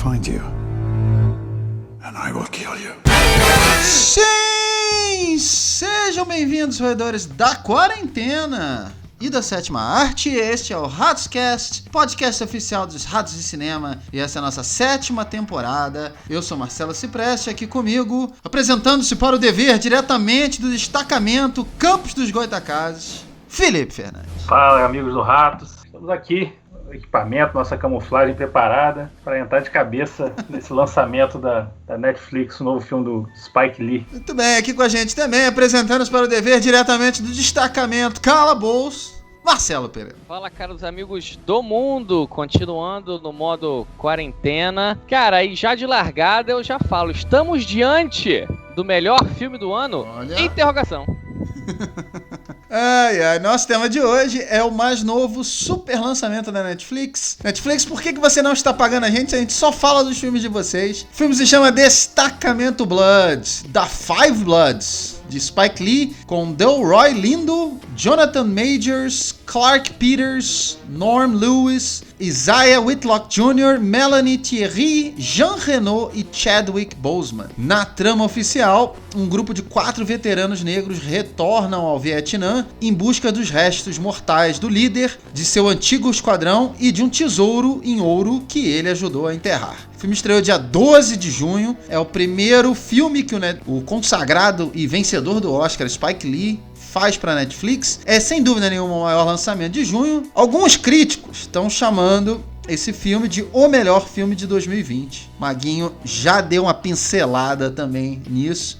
find you, and I will kill you. Sim! Sejam bem-vindos, roedores da quarentena e da sétima arte. Este é o Ratoscast, podcast oficial dos Ratos de Cinema, e essa é a nossa sétima temporada. Eu sou Marcelo Cipreste, aqui comigo, apresentando-se para o dever diretamente do destacamento Campos dos Goitacazes, Felipe Fernandes. Fala, amigos do Ratos, estamos aqui. Equipamento, nossa camuflagem preparada para entrar de cabeça nesse lançamento da Netflix, o novo filme do Spike Lee. Muito bem, aqui com a gente também, apresentando-nos para o dever diretamente do destacamento Calabouço, Marcelo Pereira. Fala, caros amigos do mundo, continuando no modo quarentena. Cara, e já de largada eu já falo, estamos diante do melhor filme do ano? Olha. Interrogação. Nosso tema de hoje é o mais novo super lançamento da Netflix. Netflix, por que você não está pagando a gente? A gente só fala dos filmes de vocês. O filme se chama Destacamento Blood, da Five Bloods, de Spike Lee, com Delroy Lindo, Jonathan Majors, Clark Peters, Norm Lewis, Isaiah Whitlock Jr., Melanie Thierry, Jean Reno e Chadwick Boseman. Na trama oficial, um grupo de 4 veteranos negros retornam ao Vietnã em busca dos restos mortais do líder, de seu antigo esquadrão e de um tesouro em ouro que ele ajudou a enterrar. O filme estreou dia 12 de junho, é o primeiro filme que o consagrado e vencedor do Oscar, Spike Lee, faz para Netflix. É sem dúvida nenhuma o maior lançamento de junho. Alguns críticos estão chamando esse filme de o melhor filme de 2020. Maguinho já deu uma pincelada também nisso.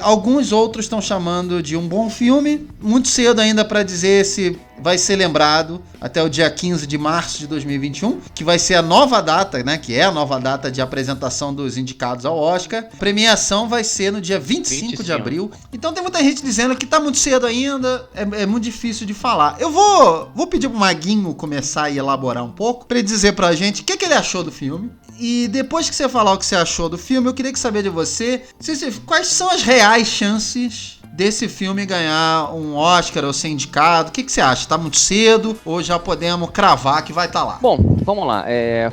Alguns outros estão chamando de um bom filme. Muito cedo ainda para dizer se vai ser lembrado até o dia 15 de março de 2021, que vai ser a nova data, né? Que é a nova data de apresentação dos indicados ao Oscar. A premiação vai ser no dia 25 de abril. Então tem muita gente dizendo que tá muito cedo ainda, é muito difícil de falar. Eu vou pedir pro Maguinho começar a elaborar um pouco, pra ele dizer pra gente o que ele achou do filme. E depois que você falar o que você achou do filme, eu queria saber de você quais são as reais chances desse filme ganhar um Oscar ou ser indicado. O que você acha? Tá muito cedo ou já podemos cravar que vai estar lá? Bom, vamos lá.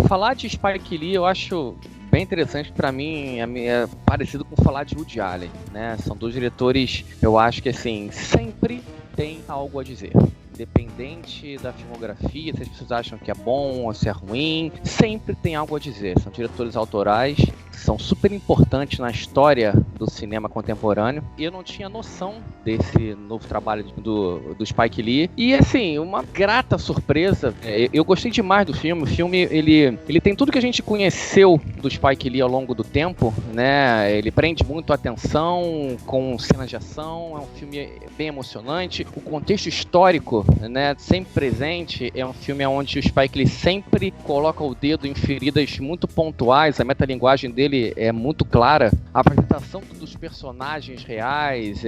Falar de Spike Lee eu acho bem interessante. Pra mim é parecido com falar de Woody Allen, né? São dois diretores, eu acho que assim, sempre tem algo a dizer. Independente da filmografia, se as pessoas acham que é bom ou se é ruim, sempre tem algo a dizer. São diretores autorais, são super importantes na história do cinema contemporâneo. E eu não tinha noção desse novo trabalho do Spike Lee. E assim, uma grata surpresa. Eu gostei demais do filme. O filme, ele tem tudo que a gente conheceu do Spike Lee ao longo do tempo, né? Ele prende muito a atenção com cenas de ação. É um filme bem emocionante. O contexto histórico, né, sempre presente. É um filme onde o Spike Lee sempre coloca o dedo em feridas muito pontuais. A metalinguagem dele é muito clara. A apresentação dos personagens reais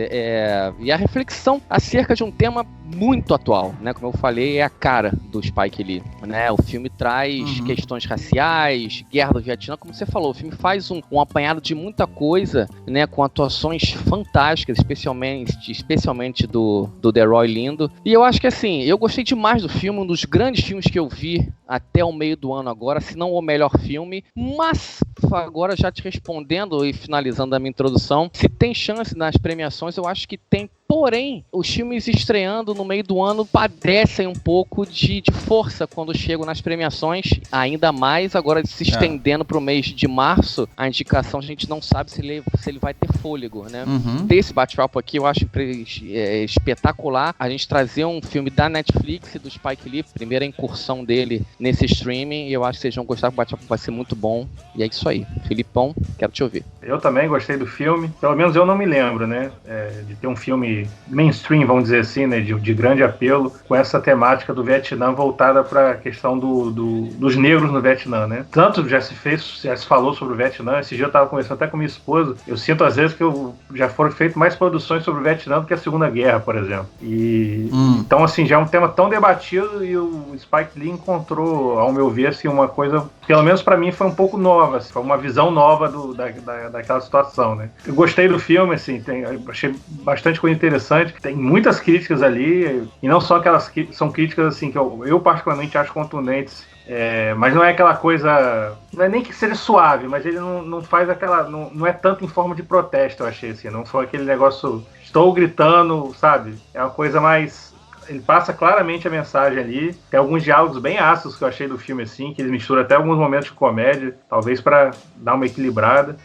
e a reflexão acerca de um tema muito atual, né? Como eu falei, é a cara do Spike Lee, né? O filme traz questões raciais, guerra do Vietnã, como você falou. O filme faz um apanhado de muita coisa, né? Com atuações fantásticas, especialmente do Delroy Lindo. E eu acho que assim, eu gostei demais do filme, um dos grandes filmes que eu vi até o meio do ano agora, se não o melhor filme. Mas agora já te respondendo e finalizando a minha introdução, se tem chance nas premiações, eu acho que tem. Porém, os filmes estreando no meio do ano padecem um pouco de força quando chegam nas premiações, ainda mais agora se estendendo para o mês de março. A indicação a gente não sabe se ele vai ter fôlego, né? Desse bate-papo aqui eu acho espetacular a gente trazer um filme da Netflix, do Spike Lee, primeira incursão dele nesse streaming, e eu acho que vocês vão gostar, o bate-papo vai ser muito bom. E é isso aí. Filipão, quero te ouvir. Eu também gostei do filme, pelo menos eu não me lembro, né? De ter um filme mainstream, vamos dizer assim, né, de grande apelo, com essa temática do Vietnã voltada para a questão dos negros no Vietnã, né? Tanto já se falou sobre o Vietnã. Esse dia eu estava conversando até com minha esposa, eu sinto às vezes que já foram feitas mais produções sobre o Vietnã do que a Segunda Guerra, por exemplo. Então, assim, já é um tema tão debatido e o Spike Lee encontrou, ao meu ver, assim, uma coisa, pelo menos para mim, foi um pouco nova, assim, foi uma visão nova daquela situação, né? Eu gostei do filme, assim, achei bastante coisa interessante interessante. Tem muitas críticas ali, e não só aquelas que são críticas assim que eu particularmente acho contundentes. Mas não é aquela coisa, não é nem que seja suave, mas ele não faz aquela, não é tanto em forma de protesto, eu achei assim, não foi aquele negócio, estou gritando, sabe? É uma coisa mais, ele passa claramente a mensagem ali. Tem alguns diálogos bem ácidos que eu achei do filme assim, que ele mistura até alguns momentos de comédia, talvez para dar uma equilibrada.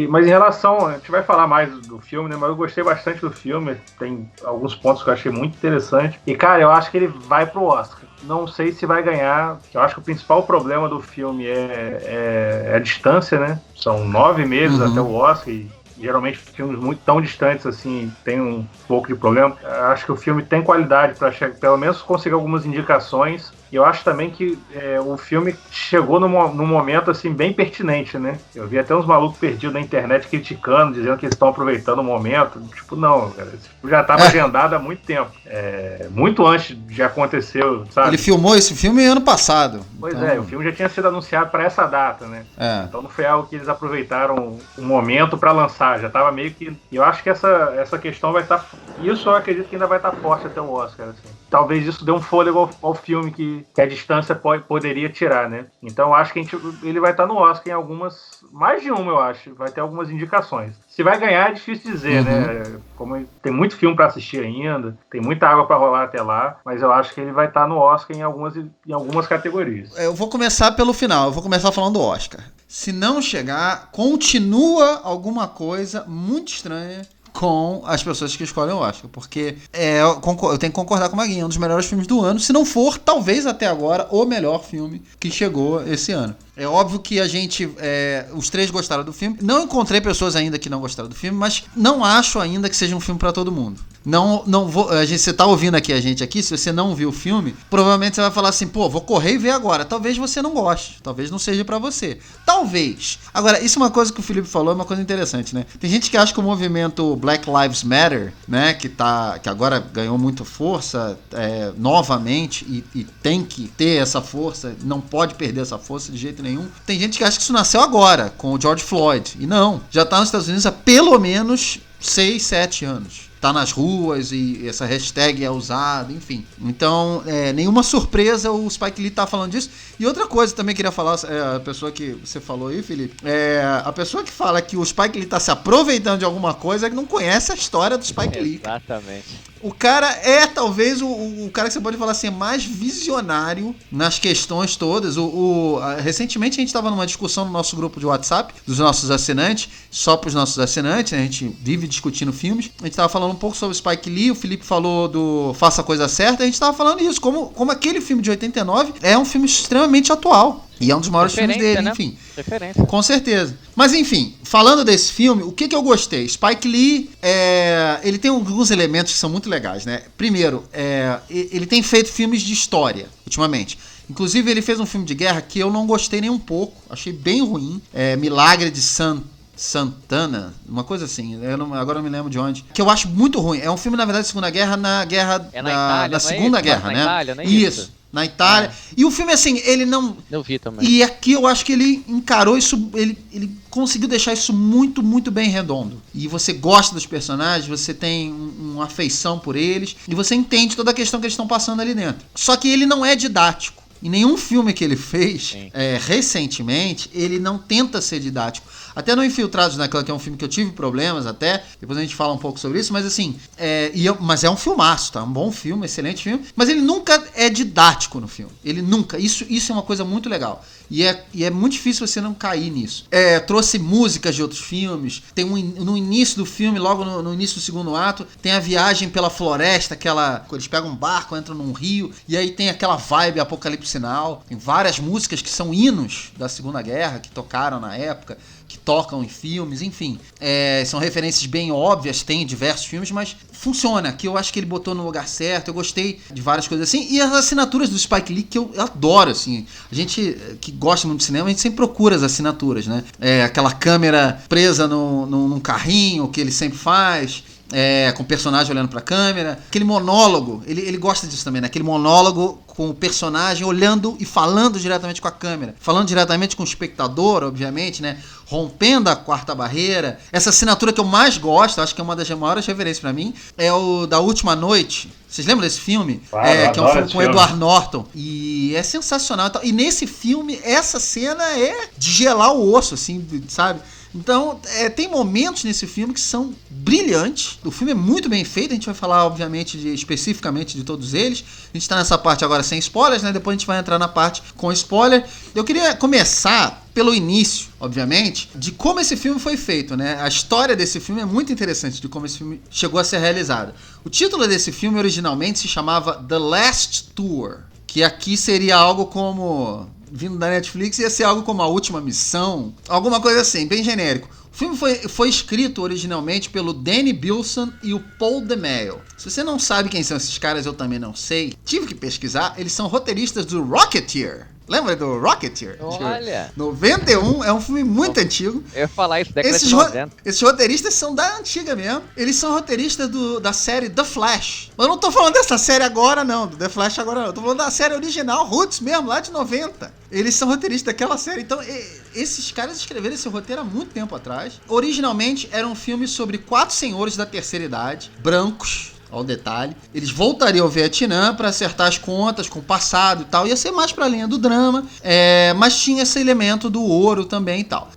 Mas em relação, a gente vai falar mais do filme, né? Mas eu gostei bastante do filme, tem alguns pontos que eu achei muito interessante. E cara, eu acho que ele vai pro Oscar. Não sei se vai ganhar. Eu acho que o principal problema do filme é a distância, né? São 9 meses até o Oscar e geralmente filmes muito tão distantes assim tem um pouco de problema. Eu acho que o filme tem qualidade para pelo menos conseguir algumas indicações. E eu acho também que o filme chegou num momento assim bem pertinente, né? Eu vi até uns malucos perdidos na internet criticando, dizendo que eles estão aproveitando o momento. Tipo, não, cara, esse filme já estava agendado há muito tempo. Muito antes de acontecer, sabe? Ele filmou esse filme ano passado. Pois então... o filme já tinha sido anunciado para essa data, né? Então não foi algo que eles aproveitaram o momento para lançar. Já estava meio que... Eu acho que essa questão vai estar... Isso eu acredito que ainda vai estar forte até o Oscar, assim. Talvez isso dê um fôlego ao filme que a distância poderia tirar, né? Então eu acho que ele vai estar no Oscar em algumas... Mais de uma, eu acho. Vai ter algumas indicações. Se vai ganhar é difícil dizer, né? Como tem muito filme para assistir ainda, tem muita água para rolar até lá, mas eu acho que ele vai estar no Oscar em algumas categorias. Eu vou começar pelo final, eu vou começar falando do Oscar. Se não chegar, continua alguma coisa muito estranha com as pessoas que escolhem o Oscar, porque eu tenho que concordar com o Maguinho, é um dos melhores filmes do ano, se não for, talvez até agora, o melhor filme que chegou esse ano. É óbvio que a gente, os três gostaram do filme. Não encontrei pessoas ainda que não gostaram do filme, mas não acho ainda que seja um filme pra todo mundo. Não vou, você tá ouvindo aqui a gente aqui, se você não viu o filme, provavelmente você vai falar assim, pô, vou correr e ver agora. Talvez você não goste, talvez não seja pra você. Talvez. Agora, isso é uma coisa que o Felipe falou, é uma coisa interessante, né? Tem gente que acha que o movimento Black Lives Matter, né, que agora ganhou muita força novamente e tem que ter essa força, não pode perder essa força de jeito nenhum. Tem gente que acha que isso nasceu agora, com o George Floyd. E não, já tá nos Estados Unidos há pelo menos 6, 7 anos. Tá nas ruas e essa hashtag é usada, enfim. Então, nenhuma surpresa o Spike Lee tá falando disso. E outra coisa também queria falar, a pessoa que você falou aí, Felipe, a pessoa que fala que o Spike Lee tá se aproveitando de alguma coisa é que não conhece a história do Spike Lee. Exatamente. O cara é talvez o cara que você pode falar assim, mais visionário nas questões todas. Recentemente a gente estava numa discussão no nosso grupo de WhatsApp, dos nossos assinantes, só para os nossos assinantes, né? A gente vive discutindo filmes. A gente estava falando um pouco sobre o Spike Lee, o Felipe falou do Faça a Coisa Certa, a gente estava falando isso, como aquele filme de 89 é um filme extremamente atual. E é um dos maiores filmes dele, né? Enfim. Referência. Com certeza. Mas enfim, falando desse filme, o que eu gostei? Spike Lee, ele tem alguns elementos que são muito legais, né? Primeiro, ele tem feito filmes de história, ultimamente. Inclusive, ele fez um filme de guerra que eu não gostei nem um pouco. Achei bem ruim. Milagre de Santana, uma coisa assim, agora não me lembro de onde, que eu acho muito ruim. É um filme, na verdade, de Segunda Guerra, na Itália, na Segunda Guerra, né? Itália, não é isso. Na Itália. E o filme, assim, ele não... Eu vi também. E aqui eu acho que ele encarou isso, ele conseguiu deixar isso muito, muito bem redondo. E você gosta dos personagens, você tem uma afeição por eles, e você entende toda a questão que eles estão passando ali dentro. Só que ele não é didático. Em nenhum filme que ele fez, recentemente, ele não tenta ser didático. Até no Infiltrados naquela, que é um filme que eu tive problemas até, depois a gente fala um pouco sobre isso, mas assim, mas é um filmaço, tá? Um bom filme, excelente filme, mas ele nunca é didático no filme. Ele nunca, isso é uma coisa muito legal. E é muito difícil você não cair nisso. Trouxe músicas de outros filmes, tem no início do filme, logo no início do segundo ato, tem a viagem pela floresta, eles pegam um barco, entram num rio, e aí tem aquela vibe Apocalipse Sinal, tem várias músicas que são hinos da Segunda Guerra, que tocaram na época, que tocam em filmes, enfim. São referências bem óbvias, tem diversos filmes, mas funciona, que eu acho que ele botou no lugar certo, eu gostei de várias coisas assim, e as assinaturas do Spike Lee, que eu adoro, assim, a gente que gosta muito de cinema, a gente sempre procura as assinaturas, né? Aquela câmera presa num carrinho, que ele sempre faz, com o personagem olhando pra câmera. Aquele monólogo, ele gosta disso também, né? Aquele monólogo com o personagem olhando e falando diretamente com a câmera. Falando diretamente com o espectador, obviamente, né? Rompendo a quarta barreira. Essa assinatura que eu mais gosto, acho que é uma das maiores referências pra mim, é o da Última Noite. Vocês lembram desse filme? Claro, que é um filme com o Edward Norton. E é sensacional. E nesse filme, essa cena é de gelar o osso, assim, sabe? Então, tem momentos nesse filme que são brilhantes. O filme é muito bem feito. A gente vai falar, obviamente, especificamente de todos eles. A gente tá nessa parte agora sem spoilers, né? Depois a gente vai entrar na parte com spoiler. Eu queria começar pelo início, obviamente, de como esse filme foi feito, né? A história desse filme é muito interessante, de como esse filme chegou a ser realizado. O título desse filme originalmente se chamava The Last Tour, que aqui seria algo como, vindo da Netflix, ia ser algo como A Última Missão, alguma coisa assim, bem genérico. O filme foi escrito originalmente pelo Danny Bilson e o Paul DeMeo. Se você não sabe quem são esses caras, eu também não sei. Tive que pesquisar, eles são roteiristas do Rocketeer. Lembra do Rocketeer? Olha! 91, é um filme muito antigo. Eu ia falar isso, década de 90. Esses roteiristas são da antiga mesmo. Eles são roteiristas da série The Flash. Mas eu não tô falando dessa série agora, não. Do The Flash agora, não. Eu tô falando da série original, Roots mesmo, lá de 90. Eles são roteiristas daquela série. Então, esses caras escreveram esse roteiro há muito tempo atrás. Originalmente, era um filme sobre 4 senhores da terceira idade, brancos, ao detalhe. Eles voltariam ao Vietnã para acertar as contas com o passado e tal. Ia ser mais pra linha do drama, mas tinha esse elemento do ouro também e tal.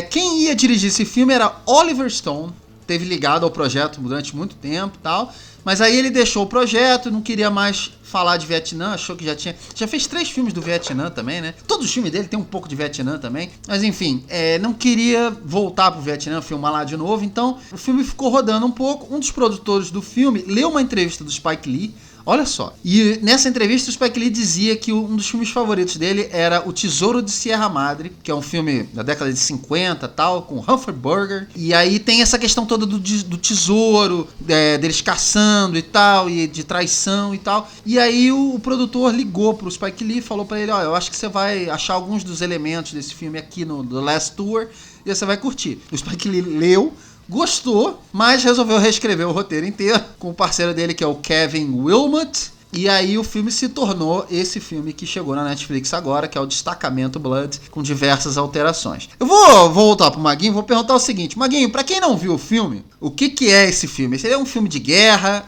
Quem ia dirigir esse filme era Oliver Stone. Teve ligado ao projeto durante muito tempo e tal. Mas aí ele deixou o projeto, não queria mais falar de Vietnã, achou que já fez 3 filmes do Vietnã também, né? Todos os filmes dele tem um pouco de Vietnã também. Mas enfim, não queria voltar pro Vietnã, filmar lá de novo. Então o filme ficou rodando um pouco. Um dos produtores do filme leu uma entrevista do Spike Lee. Olha só. E nessa entrevista o Spike Lee dizia que um dos filmes favoritos dele era O Tesouro de Sierra Madre, que é um filme da década de 50 tal, com Humphrey Bogart. E aí tem essa questão toda do tesouro, deles caçando e tal, e de traição e tal. E aí o produtor ligou pro Spike Lee e falou pra ele, eu acho que você vai achar alguns dos elementos desse filme aqui no The Last Tour e você vai curtir. O Spike Lee leu, gostou, mas resolveu reescrever o roteiro inteiro com o parceiro dele, que é o Kevin Wilmot. E aí o filme se tornou esse filme que chegou na Netflix agora, que é o Destacamento Blood, com diversas alterações. Eu vou voltar pro Maguinho, vou perguntar o seguinte. Maguinho, pra quem não viu o filme, o que é esse filme? Ele é um filme de guerra?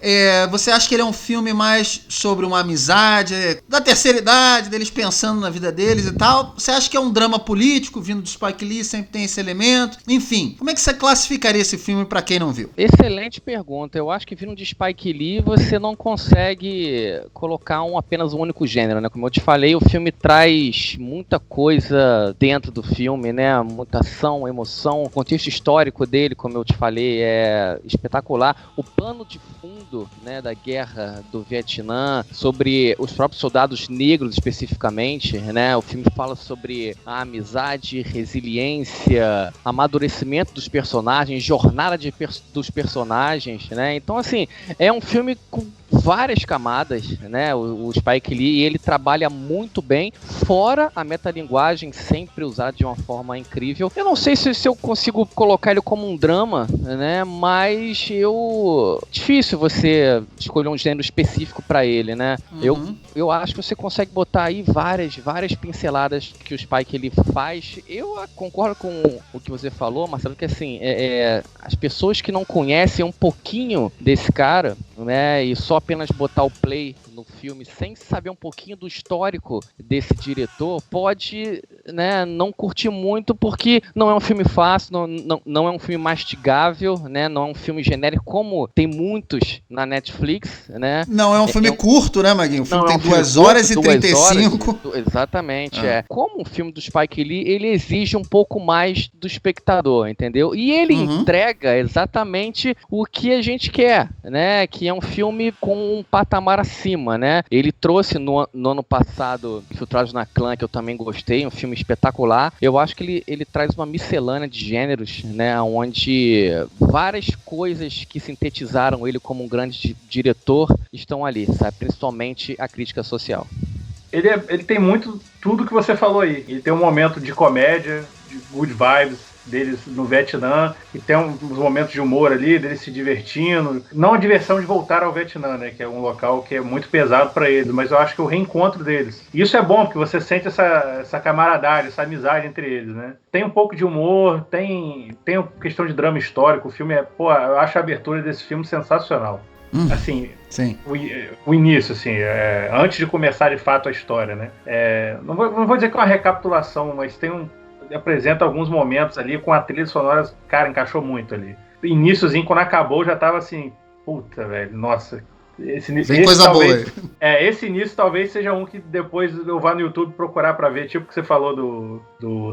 Você acha que ele é um filme mais sobre uma amizade, da terceira idade, deles pensando na vida deles e tal? Você acha que é um drama político, vindo do Spike Lee, sempre tem esse elemento? Enfim, como é que você classificaria esse filme pra quem não viu? Excelente pergunta. Eu acho que vindo de Spike Lee, você não consegue colocar apenas um único gênero, né? Como eu te falei, o filme traz muita coisa dentro do filme, né? Muita ação, emoção, o contexto histórico dele, como eu te falei, é espetacular. O pano de fundo, né, da guerra do Vietnã, sobre os próprios soldados negros especificamente, né? O filme fala sobre a amizade, resiliência, amadurecimento dos personagens, jornada dos personagens, né? Então, assim, é um filme com várias camadas, né? O Spike Lee, ele trabalha muito bem, fora a metalinguagem sempre usada de uma forma incrível. Eu não sei se eu consigo colocar ele como um drama, né? Mas difícil você escolher um gênero específico para ele, né? Uhum. Eu acho que você consegue botar aí várias pinceladas que o Spike Lee faz. Eu concordo com o que você falou, Marcelo, que assim, as pessoas que não conhecem um pouquinho desse cara, né? E só apenas botar o play no filme sem saber um pouquinho do histórico desse diretor, pode, né, não curtir muito, porque não é um filme fácil, não é um filme mastigável, né, não é um filme genérico, como tem muitos na Netflix, né. Não é um filme curto, né, Maguinho? O filme tem 2 horas e 35. Exatamente, Como o filme do Spike Lee, ele exige um pouco mais do espectador, entendeu? E ele entrega exatamente o que a gente quer, né, que é um filme com um patamar acima, né? Ele trouxe no ano passado Infiltrados na Clã, que eu também gostei, um filme espetacular. Eu acho que ele traz uma miscelânea de gêneros, né? Onde várias coisas que sintetizaram ele como um grande diretor estão ali, sabe? Principalmente a crítica social. Ele tem muito tudo que você falou aí. Ele tem um momento de comédia, de good vibes, deles no Vietnã, e tem uns momentos de humor ali, deles se divertindo. Não a diversão de voltar ao Vietnã, né, que é um local que é muito pesado para eles, mas eu acho que o reencontro deles. E isso é bom, porque você sente essa camaradagem, essa amizade entre eles, né. Tem um pouco de humor, tem uma questão de drama histórico. O filme eu acho a abertura desse filme sensacional. Assim, sim. O início, assim, antes de começar de fato a história, né? Não vou dizer que é uma recapitulação, mas apresenta alguns momentos ali com a trilha sonora, cara, encaixou muito ali. Iníciozinho, quando acabou, já tava assim, puta, velho, nossa. Tem coisa talvez, boa. Esse início talvez seja um que depois eu vá no YouTube procurar pra ver, tipo que você falou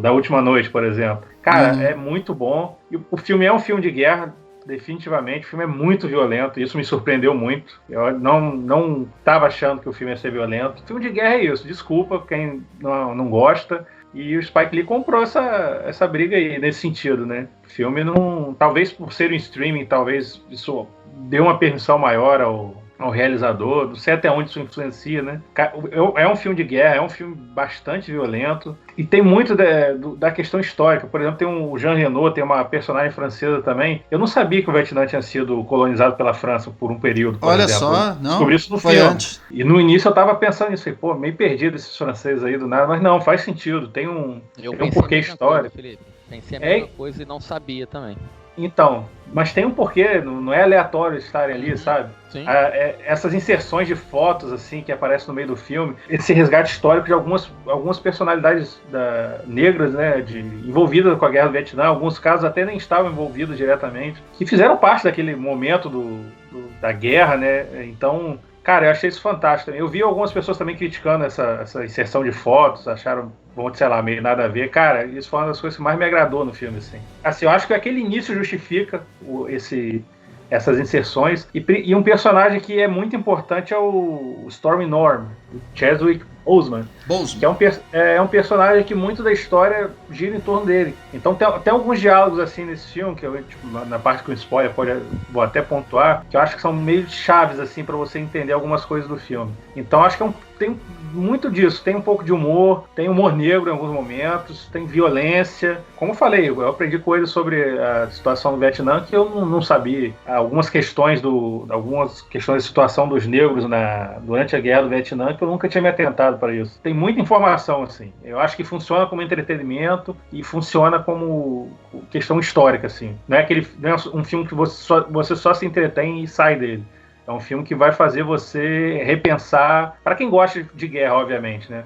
da Última Noite, por exemplo. Cara, é muito bom. E o filme é um filme de guerra, definitivamente. O filme é muito violento, isso me surpreendeu muito. Eu não estava achando que o filme ia ser violento. Filme de guerra é isso, desculpa quem não gosta. E o Spike Lee comprou essa briga aí, nesse sentido, né? O filme não... Talvez por ser um streaming, talvez isso dê uma permissão maior ao realizador, não sei até onde isso influencia, né? É um filme de guerra, é um filme bastante violento, e tem muito da questão histórica. Por exemplo, tem o Jean Reno, tem uma personagem francesa também. Eu não sabia que o Vietnã tinha sido colonizado pela França por um período, por Olha exemplo. só, não, descobri isso no foi filme. Antes. E no início eu tava pensando nisso, pô, meio perdido esses franceses aí do nada, mas não, faz sentido, tem um porquê histórico. Felipe. Pensei a mesma coisa e não sabia também. Então, mas tem um porquê, não é aleatório estarem ali, sabe? Sim. Essas inserções de fotos, assim, que aparecem no meio do filme, esse resgate histórico de algumas personalidades negras, né, envolvidas com a Guerra do Vietnã, em alguns casos até nem estavam envolvidos diretamente, que fizeram parte daquele momento da guerra, né? Então, cara, eu achei isso fantástico. Eu vi algumas pessoas também criticando essa inserção de fotos, acharam, sei lá, meio nada a ver. Cara, isso foi uma das coisas que mais me agradou no filme, assim. Assim, eu acho que aquele início justifica essas inserções. E um personagem que é muito importante é o Stormy Norm, o Chadwick Boseman, que é um personagem que muito da história gira em torno dele. Então tem alguns diálogos assim nesse filme, que eu, tipo, na parte com spoiler vou até pontuar, que eu acho que são meio chaves assim para você entender algumas coisas do filme. Então acho que tem muito disso, tem um pouco de humor, tem humor negro em alguns momentos, tem violência. Como eu falei, eu aprendi coisas sobre a situação do Vietnã que eu não sabia. Algumas questões da situação dos negros durante a guerra do Vietnã que eu nunca tinha me atentado para isso. Tem muita informação, assim. Eu acho que funciona como entretenimento e funciona como questão histórica, assim. Não é um filme que você só se entretém e sai dele. É um filme que vai fazer você repensar, para quem gosta de guerra, obviamente, né?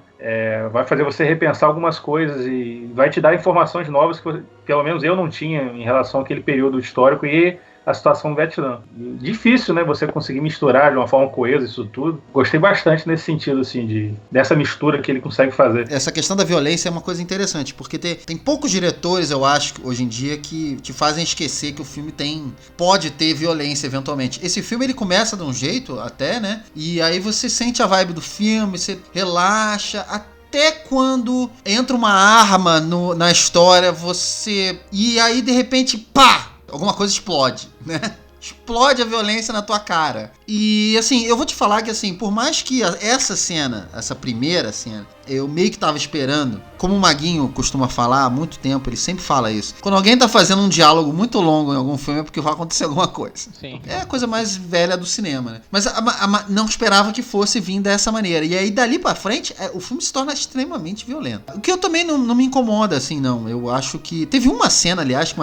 Vai fazer você repensar algumas coisas e vai te dar informações novas que pelo menos eu não tinha em relação àquele período histórico e a situação do Vietnã. Difícil, né, você conseguir misturar de uma forma coesa isso tudo. Gostei bastante nesse sentido, assim, dessa mistura que ele consegue fazer. Essa questão da violência é uma coisa interessante, porque tem poucos diretores, eu acho, hoje em dia, que te fazem esquecer que o filme pode ter violência, eventualmente. Esse filme, ele começa de um jeito, até, né, e aí você sente a vibe do filme, você relaxa, até quando entra uma arma na história, e aí, de repente, pá! Alguma coisa explode, né? Explode a violência na tua cara. E, assim, eu vou te falar que, assim, por mais que essa primeira cena, eu meio que tava esperando, como o Maguinho costuma falar há muito tempo, ele sempre fala isso. Quando alguém tá fazendo um diálogo muito longo em algum filme é porque vai acontecer alguma coisa. Sim. É a coisa mais velha do cinema, né? Mas não esperava que fosse vir dessa maneira. E aí, dali pra frente, o filme se torna extremamente violento. O que eu também não me incomoda, assim, não. Eu acho que... Teve uma cena, aliás,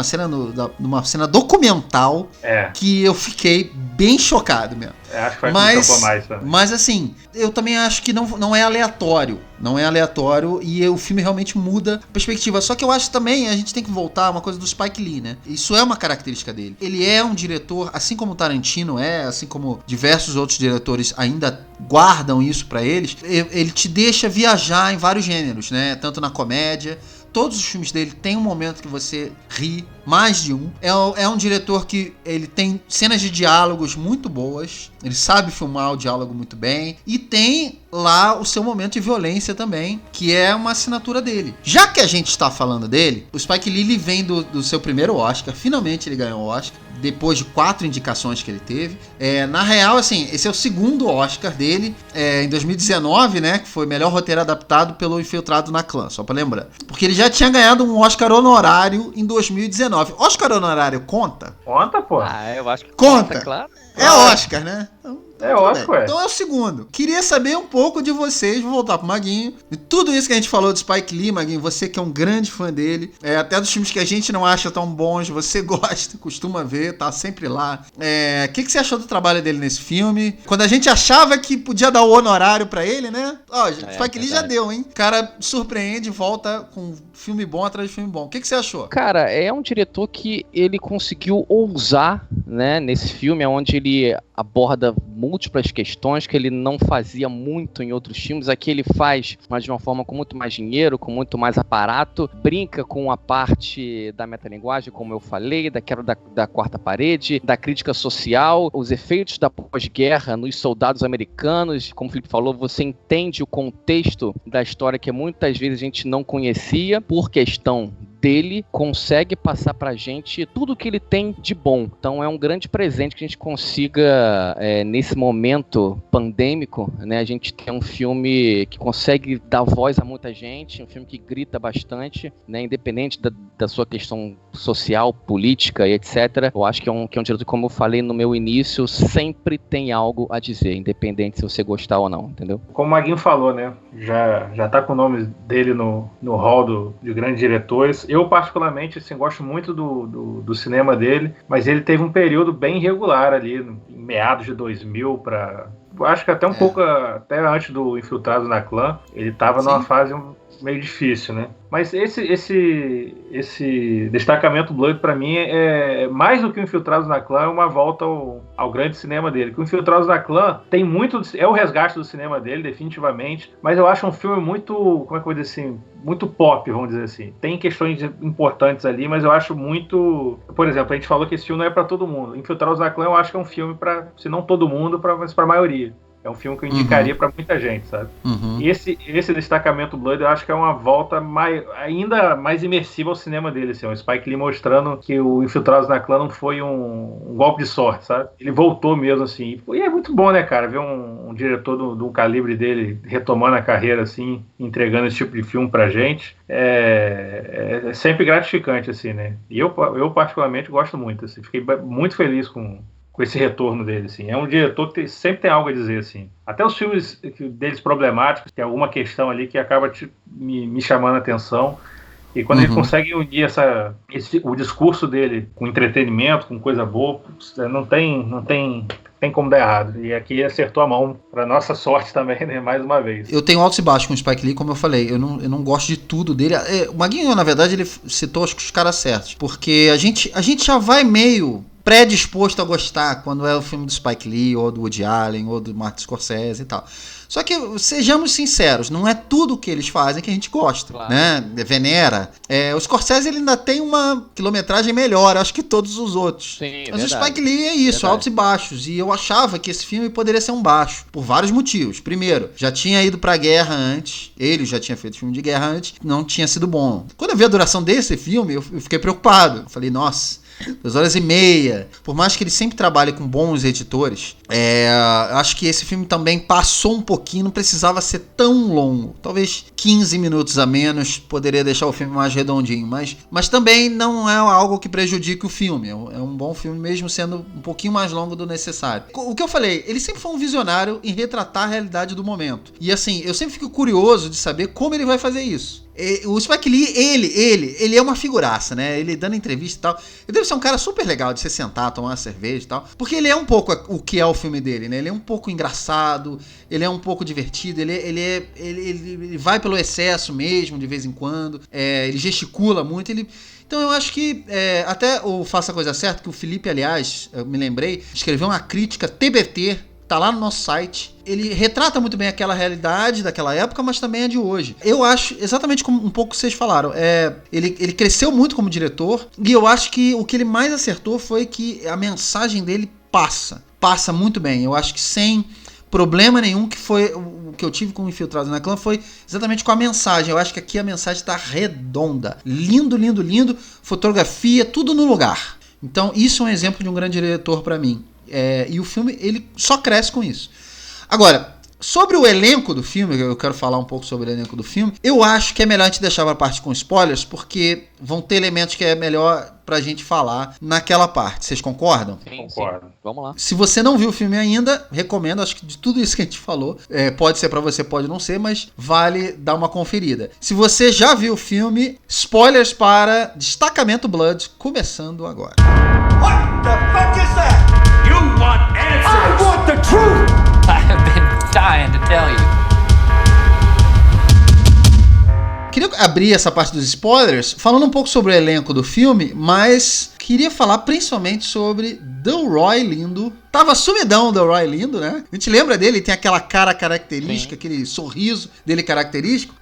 uma cena documental que eu fiquei bem chocado mesmo. Acho que vai mais também. Mas assim, eu também acho que não é aleatório. Não é aleatório e o filme realmente muda a perspectiva. Só que eu acho também, a gente tem que voltar a uma coisa do Spike Lee, né? Isso é uma característica dele. Ele é um diretor, assim como o Tarantino assim como diversos outros diretores ainda guardam isso pra eles, ele te deixa viajar em vários gêneros, né? Tanto na comédia. Todos os filmes dele tem um momento que você ri, mais de um. É um diretor que ele tem cenas de diálogos muito boas. Ele sabe filmar o diálogo muito bem. E tem lá o seu momento de violência também, que é uma assinatura dele. Já que a gente está falando dele, o Spike Lee vem do seu primeiro Oscar. Finalmente ele ganhou o Oscar. depois de 4 indicações que ele teve. Na real, assim, esse é o segundo Oscar dele, em 2019, né, que foi melhor roteiro adaptado pelo Infiltrado na Clã, só pra lembrar. Porque ele já tinha ganhado um Oscar honorário em 2019. Oscar honorário conta? Conta, pô. Eu acho que Conta. claro. É Oscar, né? É Oscar, ué. Então é o segundo. Queria saber um pouco de vocês, vou voltar pro Maguinho. De tudo isso que a gente falou do Spike Lee, Maguinho, você que é um grande fã dele, até dos filmes que a gente não acha tão bons, você gosta, costuma ver, tá sempre lá. O que você achou do trabalho dele nesse filme? Quando a gente achava que podia dar o honorário pra ele, né? Spike Lee já deu, hein? O cara surpreende, volta com filme bom atrás de filme bom. O que você achou? Cara, é um diretor que ele conseguiu ousar, né, nesse filme, onde ele aborda múltiplas questões que ele não fazia muito em outros filmes. Aqui ele faz, mas de uma forma com muito mais dinheiro, com muito mais aparato, brinca com a parte da metalinguagem, como eu falei, da quebra da quarta parede, da crítica social, os efeitos da pós-guerra nos soldados americanos. Como o Felipe falou, você entende o contexto da história que muitas vezes a gente não conhecia por questão dele, consegue passar pra gente tudo que ele tem de bom. Então é um grande presente que a gente consiga, nesse momento pandêmico, né, a gente ter um filme que consegue dar voz a muita gente, um filme que grita bastante, né, independente da sua questão social, política e etc. Eu acho que é um diretor, como eu falei no meu início, sempre tem algo a dizer, independente se você gostar ou não, entendeu? Como o Maguinho falou, né, já tá com o nome dele no hall de grandes diretores. Eu, particularmente, assim, gosto muito do cinema dele, mas ele teve um período bem irregular ali, em meados de 2000 para... Acho que até um pouco, até antes do Infiltrado na Clã, ele estava numa fase meio difícil, né? Mas esse Destacamento Blood, para mim, é mais do que o Infiltrados na Clã, é uma volta ao grande cinema dele. Que o Infiltrados na Clã tem muito... É o resgate do cinema dele, definitivamente, mas eu acho um filme muito... Como é que eu vou dizer assim? Muito pop, vamos dizer assim. Tem questões importantes ali, mas eu acho muito... Por exemplo, a gente falou que esse filme não é para todo mundo. Infiltrados na Clã eu acho que é um filme para, se não todo mundo, mas para a maioria. É um filme que eu indicaria pra muita gente, sabe? E esse Destacamento Blood eu acho que é uma volta ainda mais imersiva ao cinema dele, assim. O Spike Lee mostrando que o Infiltrados na Clã não foi um golpe de sorte, sabe? Ele voltou mesmo, assim. E é muito bom, né, cara? Ver um diretor do calibre dele retomando a carreira, assim, entregando esse tipo de filme pra gente. É sempre gratificante, assim, né? E eu particularmente gosto muito, assim. Fiquei muito feliz com esse retorno dele, assim. É um diretor que sempre tem algo a dizer, assim. Até os filmes deles problemáticos, tem alguma questão ali que acaba me chamando a atenção. E quando ele consegue unir o discurso dele com entretenimento, com coisa boa, não tem como dar errado. E aqui acertou a mão, pra nossa sorte também, né? Mais uma vez. Eu tenho altos e baixos com o Spike Lee, como eu falei. Eu não gosto de tudo dele. O Maguinho, na verdade, ele citou acho que os caras certos. Porque a gente já vai meio predisposto a gostar quando é o filme do Spike Lee, ou do Woody Allen, ou do Martin Scorsese e tal. Só que, sejamos sinceros, não é tudo que eles fazem que a gente gosta, claro, né? Venera. O Scorsese, ele ainda tem uma quilometragem melhor, acho que todos os outros. Sim, mas verdade, o Spike Lee é isso, altos e baixos. E eu achava que esse filme poderia ser um baixo, por vários motivos. Primeiro, já tinha ido pra guerra antes, ele já tinha feito filme de guerra antes, não tinha sido bom. Quando eu vi a duração desse filme, eu fiquei preocupado. Eu falei, nossa, 2 horas e meia. Por mais que ele sempre trabalhe com bons editores, acho que esse filme também passou um pouquinho, não precisava ser tão longo. Talvez 15 minutos a menos poderia deixar o filme mais redondinho, mas também não é algo que prejudique o filme. É um bom filme mesmo sendo um pouquinho mais longo do necessário. O que eu falei, ele sempre foi um visionário em retratar a realidade do momento. E assim, eu sempre fico curioso de saber como ele vai fazer isso. O Spike Lee, ele é uma figuraça, né? Ele dando entrevista e tal. Ele deve ser um cara super legal de você sentar, tomar uma cerveja e tal. Porque ele é um pouco o que é o filme dele, né? Ele é um pouco engraçado, ele é um pouco divertido, ele vai pelo excesso mesmo, de vez em quando. Ele gesticula muito, Então eu acho que até o Faça a Coisa Certa, que o Felipe, aliás, eu me lembrei, escreveu uma crítica TBT, tá lá no nosso site. Ele retrata muito bem aquela realidade daquela época, mas também a de hoje. Eu acho, exatamente como um pouco vocês falaram, ele cresceu muito como diretor, e eu acho que o que ele mais acertou foi que a mensagem dele passa muito bem. Eu acho que sem problema nenhum, que foi o que eu tive com o Infiltrado na Clã, foi exatamente com a mensagem. Eu acho que aqui a mensagem tá redonda. Lindo, lindo, lindo. Fotografia, tudo no lugar. Então isso é um exemplo de um grande diretor pra mim. E o filme, ele só cresce com isso. Agora, sobre o elenco do filme, eu quero falar um pouco sobre o elenco do filme, eu acho que é melhor a gente deixar pra parte com spoilers, porque vão ter elementos que é melhor pra gente falar naquela parte. Vocês concordam? Sim, Concordo. sim. Vamos lá. Se você não viu o filme ainda, recomendo, acho que de tudo isso que a gente falou, pode ser pra você, pode não ser, mas vale dar uma conferida. Se você já viu o filme, spoilers para Destacamento Blood, começando agora. What the fuck is that? You want answers? I want the truth! I have been dying to tell you. Queria abrir essa parte dos spoilers falando um pouco sobre o elenco do filme, mas queria falar principalmente sobre Delroy Lindo. Tava sumidão o Delroy Lindo, né? A gente lembra dele, tem aquela cara característica, sim, aquele sorriso dele característico.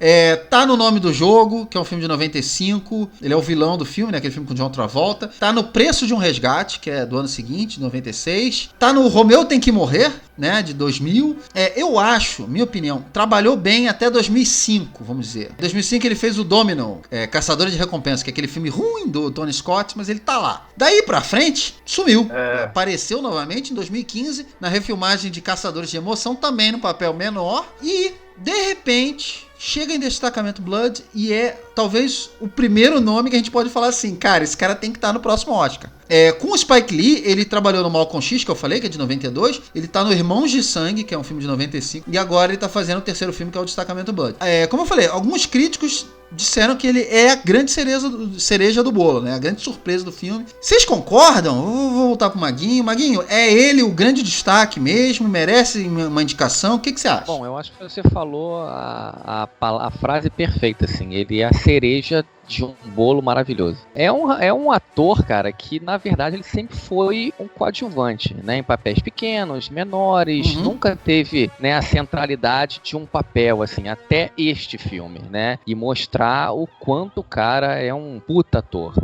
Tá no Nome do Jogo, que é um filme de 95. Ele é o vilão do filme, né? Aquele filme com John Travolta. Tá no Preço de um Resgate, que é do ano seguinte, de 96. Tá no Romeu Tem Que Morrer, né? De 2000. Eu acho, minha opinião, trabalhou bem até 2005, vamos dizer. Em 2005 ele fez o Domino, Caçadores de Recompensa, que é aquele filme ruim do Tony Scott, mas ele tá lá. Daí pra frente, sumiu. Apareceu novamente em 2015, na refilmagem de Caçadores de Emoção, também no papel menor, e de repente chega em Destacamento Blood e é talvez o primeiro nome que a gente pode falar assim, cara, esse cara tem que estar no próximo Oscar. Com o Spike Lee, ele trabalhou no Malcolm X, que eu falei, que é de 92, ele tá no Irmãos de Sangue, que é um filme de 95, e agora ele tá fazendo o terceiro filme, que é o Destacamento Blood. Como eu falei, alguns críticos disseram que ele é a grande cereja do bolo, né? A grande surpresa do filme. Vocês concordam? Eu vou voltar pro Maguinho. Maguinho, é ele o grande destaque mesmo? Merece uma indicação? O que você acha? Bom, eu acho que você falou a frase perfeita, assim. Ele é a cereja de um bolo maravilhoso. É um ator, cara, que na verdade ele sempre foi um coadjuvante, né? Em papéis pequenos, menores, nunca teve, né, a centralidade de um papel, assim, até este filme, né? E mostrar o quanto o cara é um puta ator.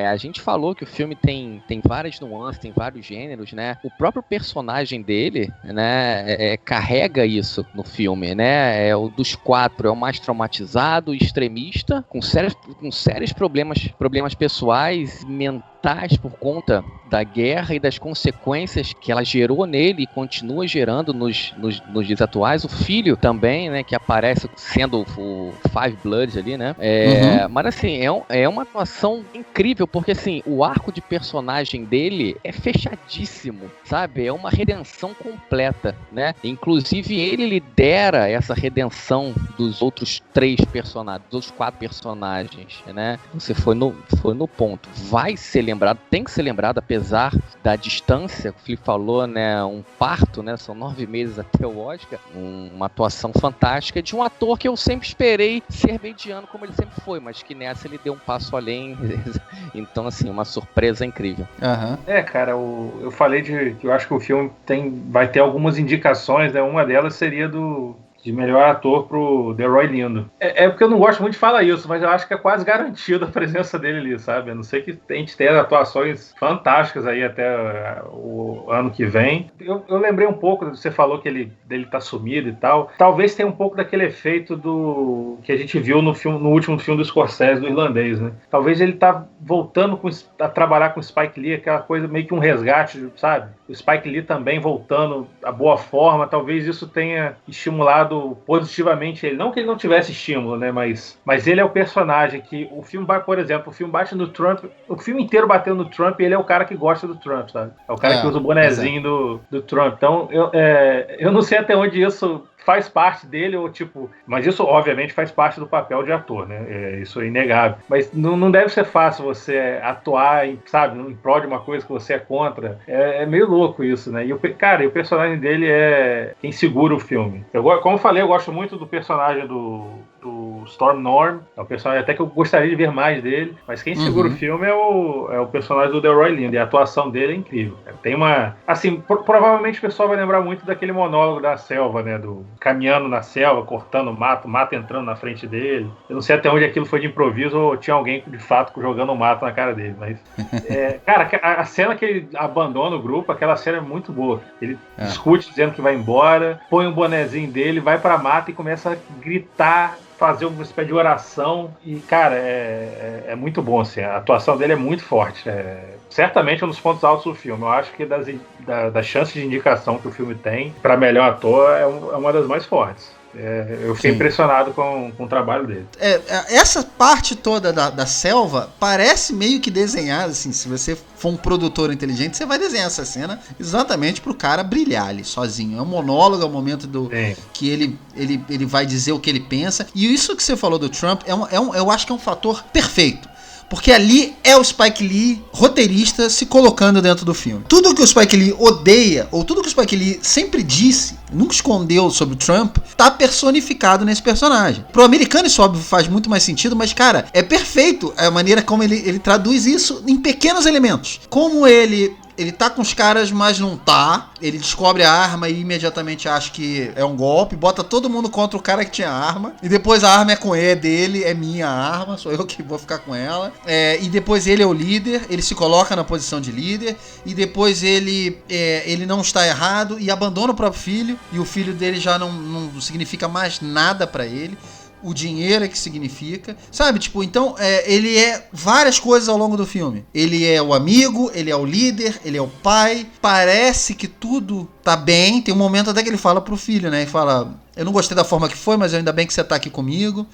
A gente falou que o filme tem várias nuances, tem vários gêneros, né? O próprio personagem dele, né, carrega isso no filme, né? O dos quatro é o mais traumatizado, extremista, com sérios problemas pessoais, mentais por conta da guerra e das consequências que ela gerou nele e continua gerando nos dias atuais. O filho também, né, que aparece sendo o Five Bloods ali, né? Mas assim, é uma atuação incrível, porque assim, o arco de personagem dele é fechadíssimo, sabe? É uma redenção completa, né? Inclusive ele lidera essa redenção dos outros dos quatro personagens, né? Você foi no ponto. Vai ser lembrado, tem que ser lembrado, apesar da distância, o Felipe falou, né, um parto, né, são 9 meses até o Oscar, uma atuação fantástica de um ator que eu sempre esperei ser mediano como ele sempre foi, mas que nessa ele deu um passo além, então assim, uma surpresa incrível. Cara, eu falei que eu acho que o filme vai ter algumas indicações, né, uma delas seria de melhor ator pro Delroy Lindo. Porque eu não gosto muito de falar isso, mas eu acho que é quase garantido a presença dele ali, sabe? A não ser que a gente tenha atuações fantásticas aí até o ano que vem. Eu lembrei um pouco, você falou que dele tá sumido e tal. Talvez tenha um pouco daquele efeito do que a gente viu no último filme do Scorsese, do Irlandês, né? Talvez ele tá voltando a trabalhar com o Spike Lee, aquela coisa meio que um resgate, sabe? O Spike Lee também voltando à boa forma, talvez isso tenha estimulado positivamente ele. Não que ele não tivesse estímulo, né? Mas ele é o personagem que o filme vai, por exemplo, o filme bate no Trump, o filme inteiro bateu no Trump e ele é o cara que gosta do Trump, sabe? É o cara que usa o bonezinho do Trump. Então, eu não sei até onde isso faz parte dele, ou tipo... Mas isso, obviamente, faz parte do papel de ator, né? Isso é inegável. Mas não deve ser fácil você atuar, sabe, em prol de uma coisa que você é contra. É meio louco isso, né? E o personagem dele é quem segura o filme. Como eu falei, eu gosto muito do personagem do Storm Norm. É um personagem até que eu gostaria de ver mais dele, mas quem segura o filme é o personagem do Delroy Lindo, e a atuação dele é incrível. Tem uma... Assim, provavelmente o pessoal vai lembrar muito daquele monólogo da selva, né? Do caminhando na selva, cortando o mato entrando na frente dele. Eu não sei até onde aquilo foi de improviso ou tinha alguém de fato jogando o mato na cara dele, mas... cara, a cena que ele abandona o grupo, aquela cena é muito boa. Ele discute dizendo que vai embora, põe o bonezinho dele, vai pra mata e começa a gritar fazer uma espécie de oração. E, cara, é muito bom, assim. A atuação dele é muito forte. Certamente é um dos pontos altos do filme. Eu acho que das chances de indicação que o filme tem para melhor ator é uma das mais fortes. Eu fiquei impressionado com o trabalho dele. Essa parte toda da selva parece meio que desenhada, assim, se você for um produtor inteligente, você vai desenhar essa cena exatamente pro cara brilhar ali, sozinho. É um monólogo, é o momento que ele vai dizer o que ele pensa. E isso que você falou do Trump, eu acho que é um fator perfeito. Porque ali é o Spike Lee, roteirista, se colocando dentro do filme. Tudo que o Spike Lee odeia, ou tudo que o Spike Lee sempre disse, nunca escondeu sobre o Trump, tá personificado nesse personagem. Pro americano isso óbvio faz muito mais sentido, mas cara, é perfeito a maneira como ele traduz isso em pequenos elementos. Como ele tá com os caras, mas não tá. Ele descobre a arma e imediatamente acha que é um golpe. Bota todo mundo contra o cara que tinha arma. E depois a arma é dele, é minha arma. Sou eu que vou ficar com ela. E depois ele é o líder. Ele se coloca na posição de líder. E depois ele não está errado e abandona o próprio filho. E o filho dele já não significa mais nada pra ele. O dinheiro é que significa, sabe? Tipo, então, ele é várias coisas ao longo do filme. Ele é o amigo, ele é o líder, ele é o pai. Parece que tudo tá bem. Tem um momento até que ele fala pro filho, né? Ele fala, eu não gostei da forma que foi, mas ainda bem que você tá aqui comigo.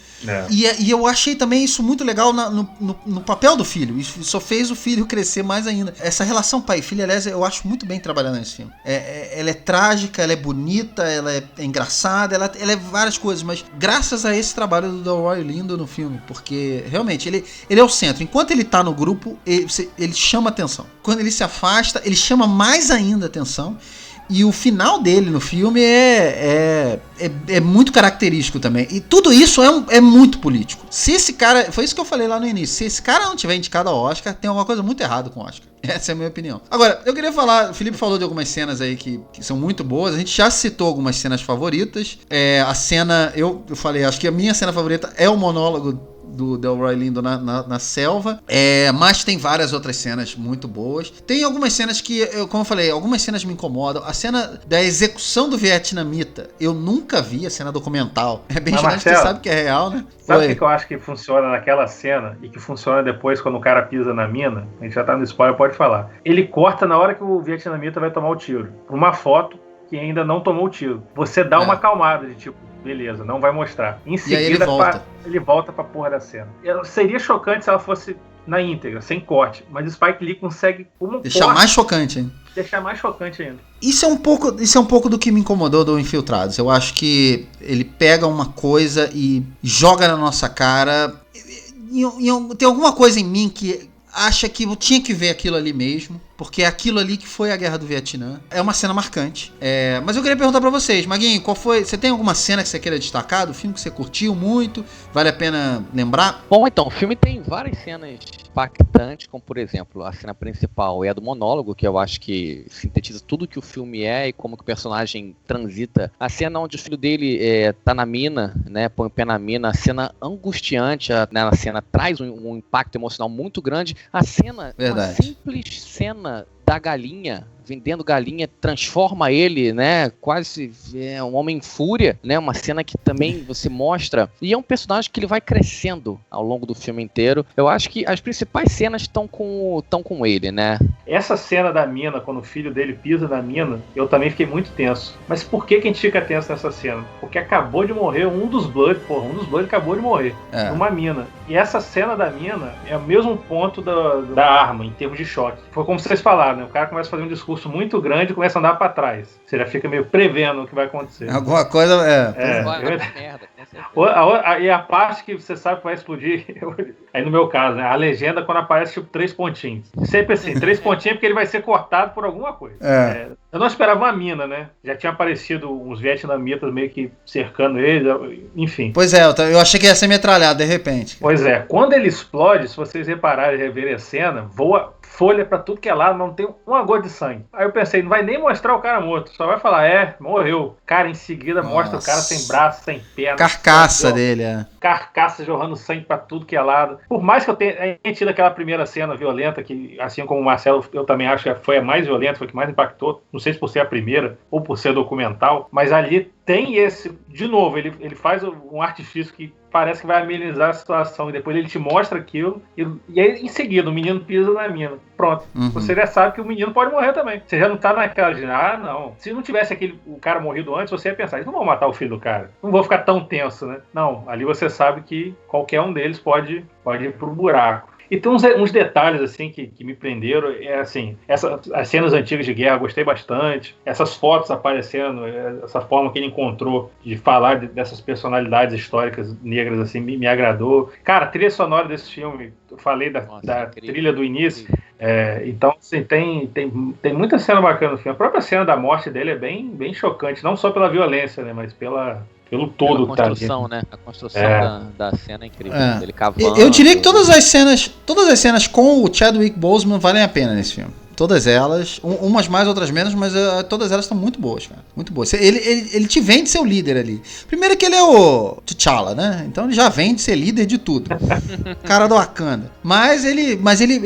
E eu achei também isso muito legal no papel do filho. Isso só fez o filho crescer mais ainda. Essa relação pai e filho, aliás, eu acho muito bem trabalhada nesse filme. Ela é trágica, ela é bonita, ela é engraçada, ela é várias coisas, mas graças a esse trabalho do Delroy Lindo no filme, porque realmente ele é o centro. Enquanto ele tá no grupo, ele chama atenção. Quando ele se afasta, ele chama mais ainda atenção. E o final dele no filme é muito característico também. E tudo isso é muito político. Se esse cara... Foi isso que eu falei lá no início. Se esse cara não tiver indicado ao Oscar, tem alguma coisa muito errada com o Oscar. Essa é a minha opinião. Agora, eu queria falar... O Felipe falou de algumas cenas aí que são muito boas. A gente já citou algumas cenas favoritas. A cena... Eu falei, acho que a minha cena favorita é o monólogo do Delroy Lindo na selva, mas tem várias outras cenas muito boas. Tem algumas cenas que, como eu falei, algumas cenas me incomodam. A cena da execução do vietnamita, eu nunca vi a cena documental. É bem estranho, você sabe que é real, né? Sabe o que eu acho que funciona naquela cena e que funciona depois quando o cara pisa na mina? A gente já tá no spoiler, pode falar. Ele corta na hora que o vietnamita vai tomar o tiro. Uma foto que ainda não tomou o tiro. Você dá uma acalmada de tipo, beleza, não vai mostrar. Em seguida, ele volta pra porra da cena. Seria chocante se ela fosse na íntegra, sem corte. Mas o Spike Lee consegue deixar mais chocante, hein? Deixar mais chocante ainda. Isso é um pouco do que me incomodou do Infiltrados. Eu acho que ele pega uma coisa e joga na nossa cara. Tem alguma coisa em mim que acha que eu tinha que ver aquilo ali mesmo. Porque é aquilo ali que foi a Guerra do Vietnã. É uma cena marcante. Mas eu queria perguntar pra vocês, Maguinho, qual foi... Você tem alguma cena que você queira destacar do filme que você curtiu muito? Vale a pena lembrar? Bom, então, o filme tem várias cenas impactantes, como por exemplo, a cena principal é a do monólogo, que eu acho que sintetiza tudo que o filme é e como que o personagem transita. A cena onde o filho dele tá na mina, né, põe o pé na mina, a cena angustiante, né, a cena traz um impacto emocional muito grande. A cena, uma simples cena da galinha, vendendo galinha, transforma ele, né, quase um homem em fúria, né, uma cena que também você mostra, e é um personagem que ele vai crescendo ao longo do filme inteiro. Eu acho que as principais cenas estão com ele, né. Essa cena da mina, quando o filho dele pisa na mina, eu também fiquei muito tenso. Mas por que a gente fica tenso nessa cena? Porque acabou de morrer um dos Blood acabou de morrer, numa mina. E essa cena da mina é o mesmo ponto da arma, em termos de choque. Foi como vocês falaram, né, o cara começa a fazer um discurso muito grande e começa a andar pra trás. Você já fica meio prevendo o que vai acontecer. Alguma coisa E a parte que você sabe que vai explodir, aí no meu caso, né, a legenda quando aparece tipo 3 pontinhos. Sempre assim, 3 pontinhos porque ele vai ser cortado por alguma coisa. Eu não esperava uma mina, né? Já tinha aparecido uns vietnamitas meio que cercando ele, enfim. Pois é, eu achei que ia ser metralhado de repente. Pois é, quando ele explode, se vocês repararem e reverem a cena, voa folha pra tudo que é lado, não tem uma gota de sangue. Aí eu pensei, não vai nem mostrar o cara morto, só vai falar, morreu. Cara, em seguida mostra o cara sem braço, sem perna. Carcaça dele, Carcaça jorrando sangue pra tudo que é lado. Por mais que eu tenha tido aquela primeira cena violenta, que assim como o Marcelo, eu também acho que foi a mais violenta, foi a que mais impactou, no sei se por ser a primeira ou por ser documental, mas ali tem esse, de novo, ele faz um artifício que parece que vai amenizar a situação, e depois ele te mostra aquilo, e aí em seguida o menino pisa na mina. Pronto. Você já sabe que o menino pode morrer também. Você já não tá naquela de, não. Se não tivesse o cara morrido antes, você ia pensar, eles não vão matar o filho do cara. Não vou ficar tão tenso, né? Não, ali você sabe que qualquer um deles pode ir pro buraco. E tem uns detalhes assim que me prenderam, assim, as cenas antigas de guerra eu gostei bastante, essas fotos aparecendo, essa forma que ele encontrou de falar dessas personalidades históricas negras assim, me agradou. Cara, a trilha sonora desse filme, eu falei da trilha do início, então assim, tem muita cena bacana no filme. A própria cena da morte dele é bem chocante, não só pela violência, né, mas pelo todo. A construção, né? A construção da cena é incrível. Ele cavando. Eu diria que todas as cenas com o Chadwick Boseman valem a pena nesse filme. Todas elas, umas mais, outras menos, mas todas elas estão muito boas, cara. Muito boas. Ele te vende ser o líder ali. Primeiro que ele é o T'Challa, né? Então ele já vende ser líder de tudo. Cara do Wakanda. Mas ele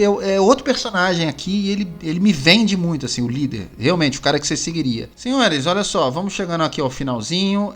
é outro personagem aqui e ele me vende muito, assim, o líder. Realmente, o cara que você seguiria. Senhores, olha só, vamos chegando aqui ao finalzinho.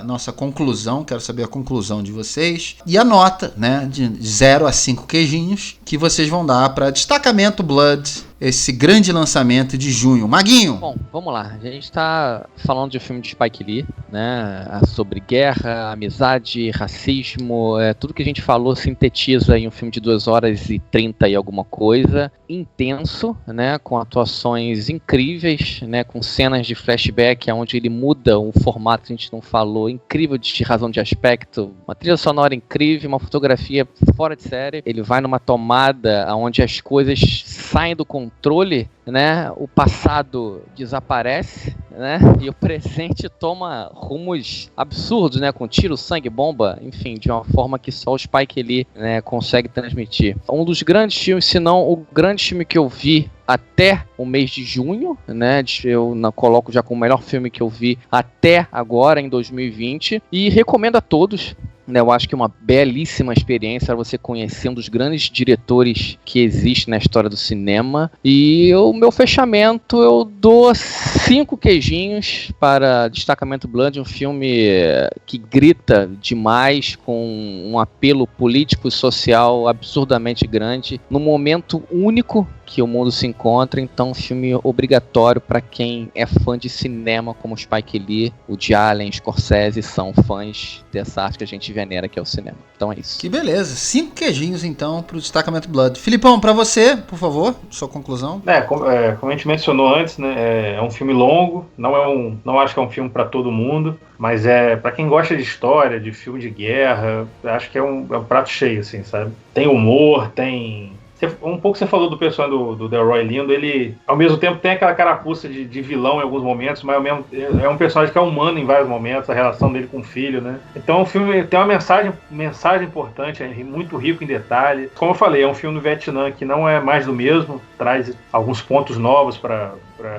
Nossa conclusão, quero saber a conclusão de vocês. E a nota, né? De 0 a 5 queijinhos que vocês vão dar para Destacamento Blood, esse grande lançamento de junho. Maguinho! Bom, vamos lá. A gente tá falando de um filme de Spike Lee, né? Sobre guerra, amizade, racismo, tudo que a gente falou sintetiza em um filme de 2 horas e 30 e alguma coisa. Intenso, né? Com atuações incríveis, né? Com cenas de flashback onde ele muda um formato que a gente não falou, incrível de razão de aspecto, uma trilha sonora incrível, uma fotografia fora de série. Ele vai numa tomada onde as coisas saem do controle, né? O passado desaparece, né? E o presente toma rumos absurdos, né? Com tiro, sangue, bomba, enfim, de uma forma que só o Spike Lee, né, consegue transmitir. Um dos grandes filmes, se não o grande filme que eu vi até o mês de junho, né? Eu coloco já como o melhor filme que eu vi até agora, em 2020, e recomendo a todos. Eu acho que é uma belíssima experiência você conhecer um dos grandes diretores que existe na história do cinema. E o meu fechamento, eu dou 5 queijinhos para Destacamento Blood, um filme que grita demais, com um apelo político e social absurdamente grande, num momento único que o mundo se encontra. Então, um filme obrigatório para quem é fã de cinema, como Spike Lee, Woody Allen, Scorsese, são fãs dessa arte que a gente venera, que é o cinema. Então é isso. Que beleza. 5 queijinhos, então, pro Destacamento Blood. Filipão, pra você, por favor, sua conclusão. Como a gente mencionou antes, né, é um filme longo, não acho que é um filme para todo mundo, mas para quem gosta de história, de filme de guerra, acho que é um prato cheio, assim, sabe? Tem humor, tem... Um pouco você falou do personagem do Delroy Lindo, ele ao mesmo tempo tem aquela carapuça de vilão em alguns momentos, mas ao mesmo, é um personagem que é humano em vários momentos, a relação dele com o filho, né? Então o filme tem uma mensagem importante, é muito rico em detalhes. Como eu falei, é um filme do Vietnã que não é mais do mesmo, traz alguns pontos novos para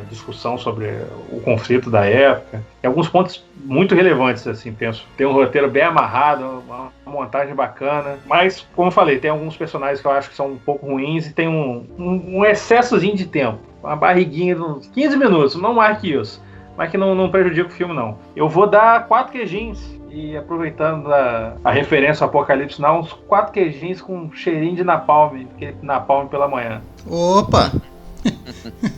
discussão sobre o conflito da época. E alguns pontos muito relevantes, assim, penso. Tem um roteiro bem amarrado, uma montagem bacana. Mas, como eu falei, tem alguns personagens que eu acho que são um pouco ruins e tem um excessozinho de tempo. Uma barriguinha de uns 15 minutos, não mais que isso. Mas que não prejudica o filme, não. Eu vou dar 4 queijinhos. E aproveitando a referência ao Apocalipse Now, uns 4 queijinhos com um cheirinho de napalm, napalm pela manhã. Opa!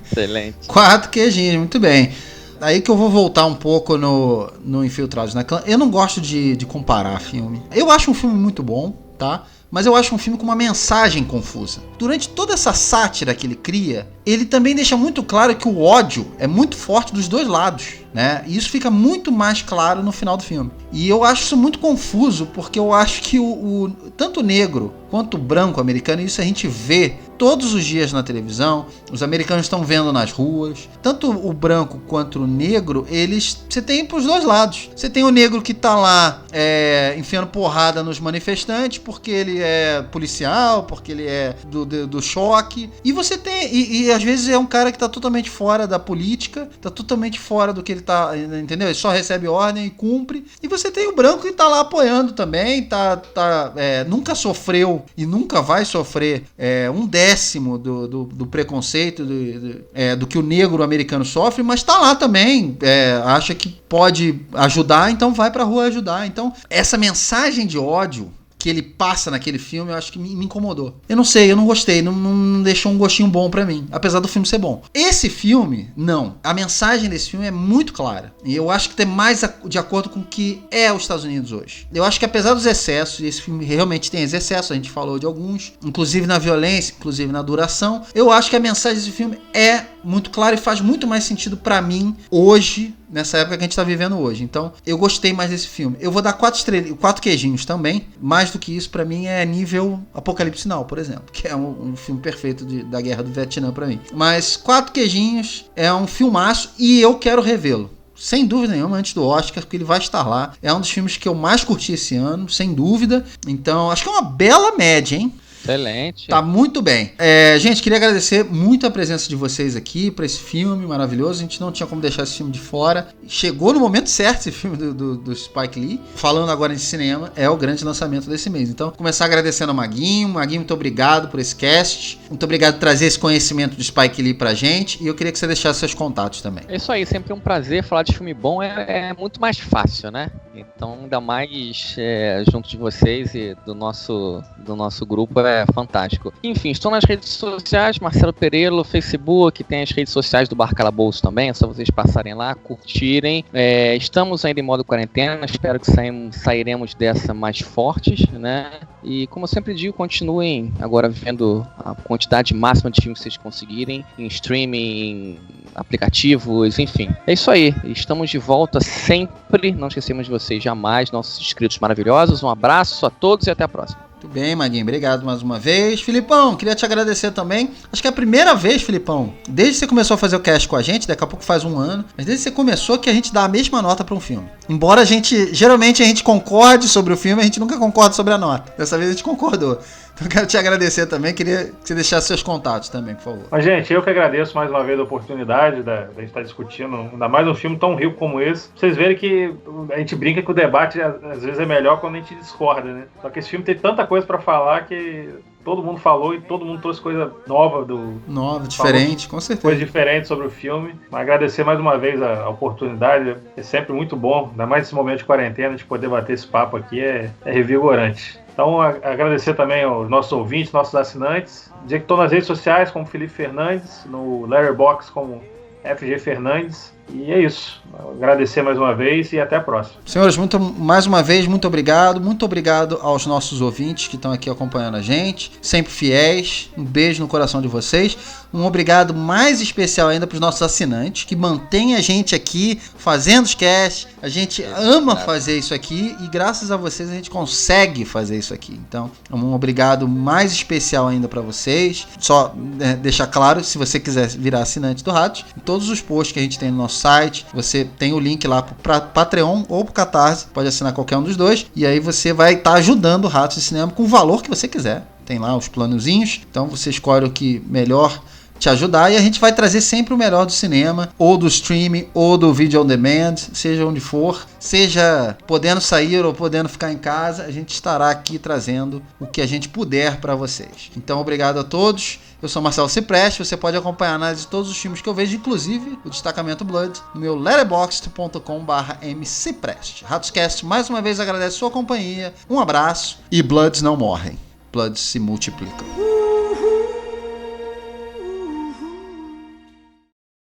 Excelente. 4 queijinhos, muito bem. Aí que eu vou voltar um pouco no Infiltrados na Clã. Eu não gosto de comparar filme. Eu acho um filme muito bom, tá? Mas eu acho um filme com uma mensagem confusa. Durante toda essa sátira que ele cria, ele também deixa muito claro que o ódio é muito forte dos dois lados, né? E isso fica muito mais claro no final do filme. E eu acho isso muito confuso, porque eu acho que tanto o negro quanto o branco americano, isso a gente vê todos os dias na televisão, os americanos estão vendo nas ruas, tanto o branco quanto o negro, você tem pros dois lados. Você tem o negro que tá lá enfiando porrada nos manifestantes, porque ele é policial, porque ele é do choque, e você tem, e às vezes é um cara que tá totalmente fora da política, tá totalmente fora do que ele tá, entendeu? Ele só recebe ordem e cumpre. E você tem o branco que tá lá apoiando também, nunca sofreu e nunca vai sofrer 1/10 do preconceito do que o negro americano sofre, mas tá lá também, acha que pode ajudar, então vai pra rua ajudar. Então, essa mensagem de ódio que ele passa naquele filme, eu acho que me incomodou. Eu não sei, eu não gostei, não deixou um gostinho bom pra mim, apesar do filme ser bom. Esse filme, não. A mensagem desse filme é muito clara. E eu acho que tem mais de acordo com o que é os Estados Unidos hoje. Eu acho que apesar dos excessos, e esse filme realmente tem excessos, a gente falou de alguns, inclusive na violência, inclusive na duração, eu acho que a mensagem desse filme é muito clara e faz muito mais sentido pra mim hoje, nessa época que a gente tá vivendo hoje. Então, eu gostei mais desse filme. Eu vou dar 4 queijinhos também. Mais do que isso, pra mim, é nível Apocalipse Now, por exemplo. Que é um filme perfeito da Guerra do Vietnã pra mim. Mas 4 queijinhos, é um filmaço e eu quero revê-lo. Sem dúvida nenhuma, antes do Oscar, porque ele vai estar lá. É um dos filmes que eu mais curti esse ano, sem dúvida. Então, acho que é uma bela média, hein? Excelente. Tá muito bem. Gente, queria agradecer muito a presença de vocês aqui para esse filme maravilhoso. A gente não tinha como deixar esse filme de fora. Chegou no momento certo esse filme do Spike Lee. Falando agora em cinema, é o grande lançamento desse mês. Então, começar agradecendo ao Maguinho. Maguinho, muito obrigado por esse cast. Muito obrigado por trazer esse conhecimento do Spike Lee pra gente. E eu queria que você deixasse seus contatos também. É isso aí, sempre um prazer. Falar de filme bom é muito mais fácil, né? Então, ainda mais junto de vocês e do nosso grupo, é fantástico. Enfim, estou nas redes sociais, Marcelo Perello, Facebook, tem as redes sociais do Bar Calabouço também, é só vocês passarem lá, curtirem. Estamos ainda em modo quarentena, espero que sairemos dessa mais fortes, né? E como eu sempre digo, continuem agora vendo a quantidade máxima de filmes que vocês conseguirem, em streaming, em aplicativos, enfim. É isso aí, estamos de volta sempre, não esquecemos de vocês jamais, nossos inscritos maravilhosos. Um abraço a todos e até a próxima. Muito bem, Maguinho, obrigado mais uma vez. Filipão, queria te agradecer também. Acho que é a primeira vez, Filipão, desde que você começou a fazer o cast com a gente, daqui a pouco faz 1 ano, mas desde que você começou que a gente dá a mesma nota para um filme. Embora geralmente a gente concorde sobre o filme, a gente nunca concorda sobre a nota. Dessa vez a gente concordou. Então quero te agradecer também, queria que você deixasse seus contatos também, por favor. Mas, gente, eu que agradeço mais uma vez a oportunidade da gente estar discutindo, ainda mais um filme tão rico como esse. Pra vocês verem que a gente brinca que o debate às vezes é melhor quando a gente discorda, né? Só que esse filme tem tanta coisa pra falar que todo mundo falou e todo mundo trouxe coisa nova diferente, com certeza. Coisa diferente sobre o filme. Mas agradecer mais uma vez a oportunidade. É sempre muito bom, ainda mais nesse momento de quarentena, de poder bater esse papo aqui é revigorante. Então, agradecer também aos nossos ouvintes, nossos assinantes. Dizer que estou nas redes sociais como Felipe Fernandes, no Letterboxd como FG Fernandes. E é isso. Agradecer mais uma vez e até a próxima. Senhores, mais uma vez, muito obrigado. Muito obrigado aos nossos ouvintes que estão aqui acompanhando a gente, sempre fiéis. Um beijo no coração de vocês. Um obrigado mais especial ainda para os nossos assinantes, que mantêm a gente aqui fazendo os casts. A gente ama fazer isso aqui e graças a vocês a gente consegue fazer isso aqui. Então, um obrigado mais especial ainda para vocês. Só deixar claro, se você quiser virar assinante do Ratos, em todos os posts que a gente tem no nosso site, você tem o link lá para Patreon ou para Catarse, pode assinar qualquer um dos dois, e aí você vai estar ajudando o Ratos de Cinema com o valor que você quiser. Tem lá os planozinhos, então você escolhe o que melhor te ajudar e a gente vai trazer sempre o melhor do cinema, ou do streaming, ou do video on demand, seja onde for, seja podendo sair ou podendo ficar em casa, a gente estará aqui trazendo o que a gente puder para vocês. Então, obrigado a todos. Eu sou Marcelo Cipreste, você pode acompanhar a análise de todos os filmes que eu vejo, inclusive o Destacamento Blood, no meu letterboxd.com/mcipreste. Ratoscast mais uma vez agradece sua companhia, um abraço e Bloods não morrem, Bloods se multiplicam.